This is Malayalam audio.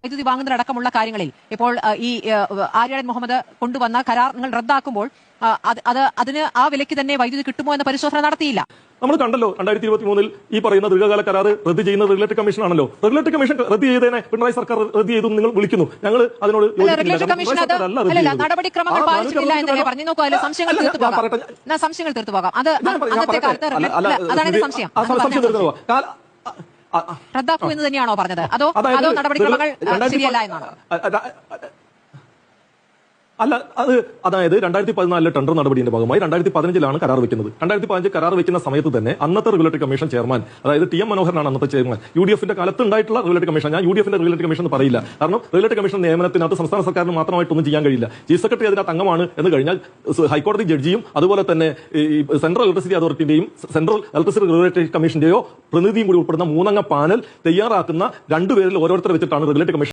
വൈദ്യുതി വാങ്ങുന്നതടക്കമുള്ള കാര്യങ്ങളിൽ ഇപ്പോൾ ഈ ആര്യാടൻ മുഹമ്മദ് കൊണ്ടുവന്ന കരാർ നിങ്ങൾ റദ്ദാക്കുമ്പോൾ അതിന് ആ വിലയ്ക്ക് തന്നെ വൈദ്യുതി കിട്ടുമോ എന്ന പരിശോധന നടത്തിയില്ല. നമ്മൾ കണ്ടല്ലോ 2023 ഈ പറയുന്ന ദീർഘകാല കരാർ റദ്ദ് ചെയ്യുന്ന റെഗുലേറ്ററി കമ്മീഷൻ ആണല്ലോ. റെഗുലേറ്ററി കമ്മീഷൻ റദ്ദ് ചെയ്തതിനെ പിണറായി സർക്കാർ റദ്ദ് ചെയ്തു നിങ്ങൾ വിളിക്കുന്നു. ഞങ്ങൾ അതിനോട് നടപടിക്രമങ്ങൾ പാലിച്ചിട്ടില്ല എന്നല്ലേ പറഞ്ഞു. നോക്കൂ, അതിലെ സംശയങ്ങൾ തീർത്തു പോകാം. അത് അന്നത്തെ കാലത്ത് അതാണ് സംശയം. റദ്ദാക്കൂ എന്ന് തന്നെയാണോ പറഞ്ഞത്, അതോ നടപടിക്രമങ്ങൾ ശരിയല്ല എന്നാണോ? അല്ല, അതായത് 2014 ടെൻഡർ നടപടിയുടെ ഭാഗമായി 2015 കരാർ വെക്കുന്നത്. 2015 കരാർ വെക്കുന്ന സമയത്ത് തന്നെ അന്നത്തെ റെഗുലേറ്ററി കമ്മീഷൻ ചെയർമാൻ, അതായത് ടി എം മനോഹരനാണ് അന്നത്തെ ചെയർമാൻ. UDF കാലത്ത് ഉണ്ടായിട്ടുള്ള റെഗുലേറ്ററി കമ്മീഷൻ. ഞാൻ UDF റെഗുലേറ്ററി കമ്മീഷൻ എന്ന് പറയില്ല. കാരണം റെഗുലേറ്ററി കമ്മീഷൻ നിയമനത്തിനകത്ത് സംസ്ഥാന സർക്കാരിന് മാത്രമായിട്ടൊന്നും ചെയ്യാൻ കഴിയില്ല. ചീഫ് സെക്രട്ടറി അതിനകത്ത് അംഗമാണ് എന്ന് കഴിഞ്ഞാൽ ഹൈക്കോടതി ജഡ്ജിയും അതുപോലെ തന്നെ സെൻട്രൽ ഇലക്ട്രിസിറ്റി അതോറിറ്റിന്റെയും സെൻട്രൽ ഇലക്ട്രിസിറ്റി റെഗുലേറ്ററി കമ്മീഷന്റെയോ പ്രതിനിധിയും കൂടി ഉൾപ്പെടുന്ന 3 അംഗ പാനൽ തയ്യാറാക്കുന്ന 2 പേരിൽ ഓരോരുത്തരെ വെച്ചിട്ടാണ് റെഗുലേറ്ററി കമ്മീഷൻ